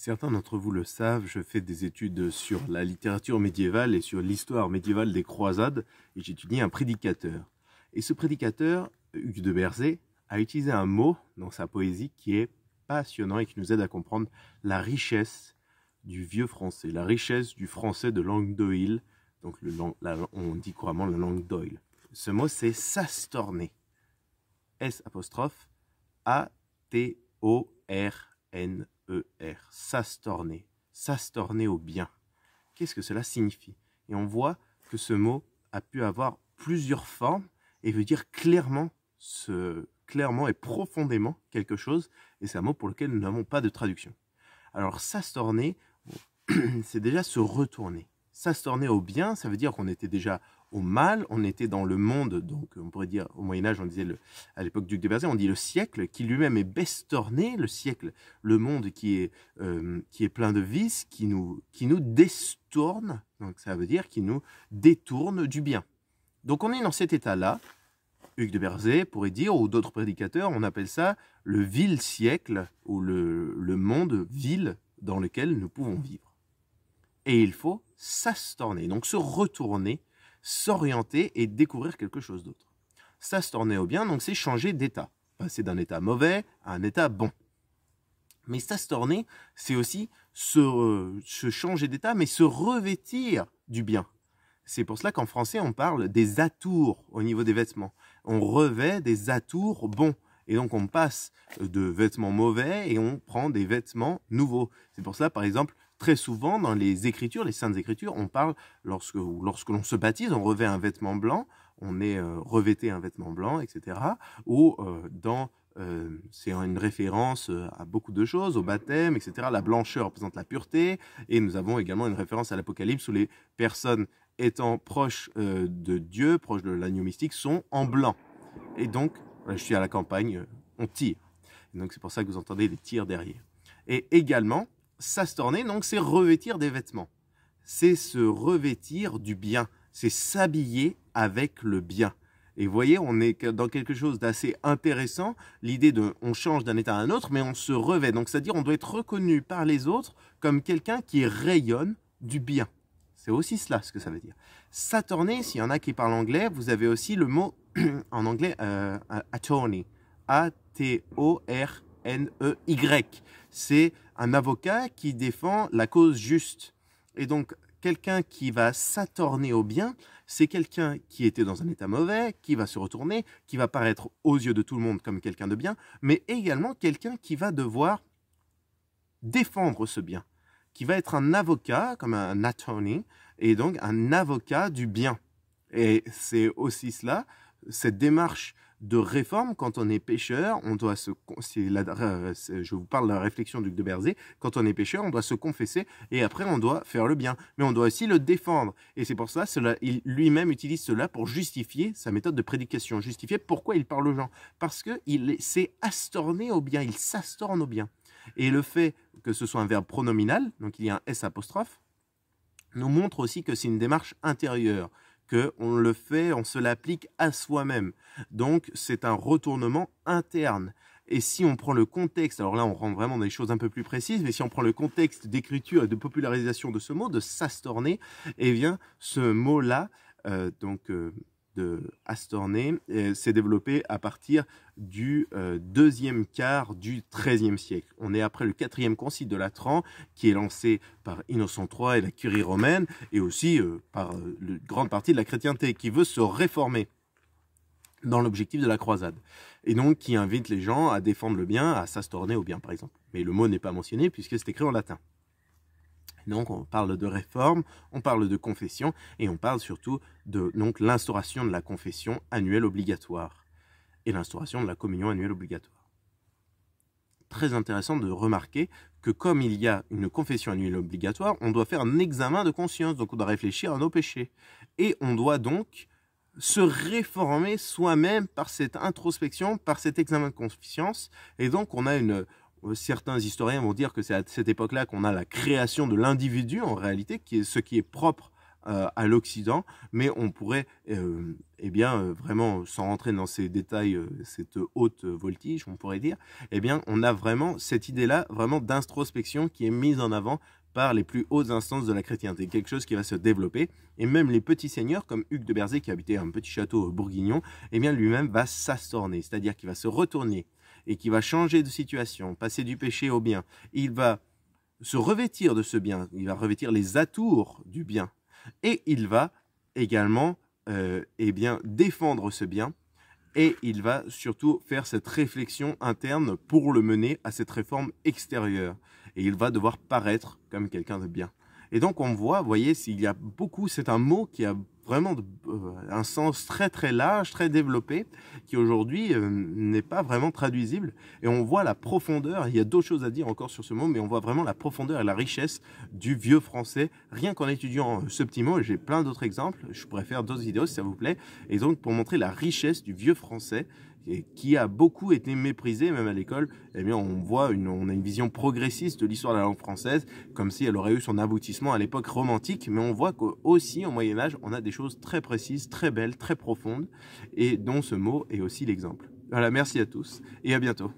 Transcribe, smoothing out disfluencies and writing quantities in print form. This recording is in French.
Certains d'entre vous le savent, je fais des études sur la littérature médiévale et sur l'histoire médiévale des croisades, et j'étudie un prédicateur. Et ce prédicateur, Hugues de Berzé, a utilisé un mot dans sa poésie qui est passionnant et qui nous aide à comprendre la richesse du vieux français, la richesse du français de langue d'Oïl, donc on dit couramment la langue d'Oïl. Ce mot, c'est s'astorner. S'-A-T-O-R-N-E-R. S'astorner. S'astorner au bien. Qu'est-ce que cela signifie? Et on voit que ce mot a pu avoir plusieurs formes et veut dire clairement et profondément quelque chose. Et c'est un mot pour lequel nous n'avons pas de traduction. Alors, s'astorner, c'est déjà se retourner. S'astorner au bien, ça veut dire qu'on était déjà au mal, on était dans le monde, donc on pourrait dire au Moyen-Âge, on disait à l'époque du Duc de Berzé, on dit le siècle, qui lui-même est bestorné, le siècle, le monde qui est plein de vices, qui nous destourne, donc ça veut dire qui nous détourne du bien. Donc on est dans cet état-là. Hugues de Berzé pourrait dire, ou d'autres prédicateurs, on appelle ça le vil siècle, ou le monde vil dans lequel nous pouvons vivre. Et il faut s'astorner, donc se retourner, s'orienter et découvrir quelque chose d'autre. S'astorner au bien, donc c'est changer d'état, passer d'un état mauvais à un état bon. Mais s'astorner, c'est aussi se changer d'état, mais se revêtir du bien. C'est pour cela qu'en français, on parle des atours au niveau des vêtements. On revêt des atours bons. Et donc, on passe de vêtements mauvais et on prend des vêtements nouveaux. C'est pour cela, par exemple, très souvent, dans les Écritures, les Saintes Écritures, on parle, lorsque l'on se baptise, on revêt un vêtement blanc, on est revêté un vêtement blanc, etc. Ou c'est une référence à beaucoup de choses, au baptême, etc. La blancheur représente la pureté. Et nous avons également une référence à l'Apocalypse où les personnes étant proches de Dieu, proches de l'agneau mystique, sont en blanc. Et donc, je suis à la campagne, on tire. Et donc, c'est pour ça que vous entendez des tirs derrière. Et également, s'astorner, donc, c'est revêtir des vêtements. C'est se revêtir du bien. C'est s'habiller avec le bien. Et vous voyez, on est dans quelque chose d'assez intéressant. L'idée on change d'un état à un autre, mais on se revêt. Donc, c'est-à-dire, on doit être reconnu par les autres comme quelqu'un qui rayonne du bien. C'est aussi cela, ce que ça veut dire. S'astorner, s'il y en a qui parlent anglais, vous avez aussi le mot en anglais attorney. A-T-O-R-N-E-Y. C'est un avocat qui défend la cause juste. Et donc, quelqu'un qui va s'attorner au bien, c'est quelqu'un qui était dans un état mauvais, qui va se retourner, qui va paraître aux yeux de tout le monde comme quelqu'un de bien, mais également quelqu'un qui va devoir défendre ce bien, qui va être un avocat, comme un attorney, et donc un avocat du bien. Et c'est aussi cela, cette démarche de réforme, quand on est pécheur, on doit je vous parle de la réflexion du Duc de Berzé, quand on est pécheur, on doit se confesser, et après on doit faire le bien, mais on doit aussi le défendre. Et c'est pour cela, il lui-même utilise cela pour justifier sa méthode de prédication, justifier pourquoi il parle aux gens, parce qu'il s'est astorné au bien, il s'astorne au bien. Et le fait que ce soit un verbe pronominal, donc il y a un S apostrophe, nous montre aussi que c'est une démarche intérieure, qu'on le fait, on se l'applique à soi-même. Donc c'est un retournement interne. Et si on prend le contexte, alors là on rentre vraiment dans des choses un peu plus précises, mais si on prend le contexte d'écriture et de popularisation de ce mot, de s'astorner, eh bien ce mot-là, de astorner, s'est développé à partir du deuxième quart du XIIIe siècle. On est après le 4e concile de Latran, qui est lancé par Innocent III et la curie romaine, et aussi par une grande partie de la chrétienté, qui veut se réformer dans l'objectif de la croisade. Et donc qui invite les gens à défendre le bien, à s'astorner au bien, par exemple. Mais le mot n'est pas mentionné, puisque c'est écrit en latin. Donc on parle de réforme, on parle de confession et on parle surtout de l'instauration de la confession annuelle obligatoire et l'instauration de la communion annuelle obligatoire. Très intéressant de remarquer que comme il y a une confession annuelle obligatoire, on doit faire un examen de conscience, donc on doit réfléchir à nos péchés. Et on doit donc se réformer soi-même par cette introspection, par cet examen de conscience. Et donc on a certains historiens vont dire que c'est à cette époque-là qu'on a la création de l'individu, en réalité, qui est ce qui est propre à l'Occident, mais on pourrait eh bien, vraiment, sans rentrer dans ces détails, cette haute voltige, on pourrait dire, eh bien, on a vraiment cette idée-là, vraiment d'introspection qui est mise en avant par les plus hautes instances de la chrétienté, quelque chose qui va se développer, et même les petits seigneurs, comme Hugues de Berzé, qui habitait un petit château bourguignon, eh bien, lui-même va s'astorner, c'est-à-dire qu'il va se retourner, et qui va changer de situation, passer du péché au bien. Il va se revêtir de ce bien, il va revêtir les atours du bien, et il va également eh bien, défendre ce bien, et il va surtout faire cette réflexion interne pour le mener à cette réforme extérieure. Et il va devoir paraître comme quelqu'un de bien. Et donc on voit, vous voyez, s'il y a beaucoup, c'est un mot qui a vraiment un sens très très large, très développé, qui aujourd'hui n'est pas vraiment traduisible. Et on voit la profondeur, il y a d'autres choses à dire encore sur ce mot, mais on voit vraiment la profondeur et la richesse du vieux français, rien qu'en étudiant ce petit mot, et j'ai plein d'autres exemples, je pourrais faire d'autres vidéos si ça vous plaît, et donc pour montrer la richesse du vieux français, et qui a beaucoup été méprisé, même à l'école, eh bien, on a une vision progressiste de l'histoire de la langue française, comme si elle aurait eu son aboutissement à l'époque romantique, mais on voit qu'aussi, au Moyen-Âge, on a des choses très précises, très belles, très profondes, et dont ce mot est aussi l'exemple. Voilà, merci à tous, et à bientôt.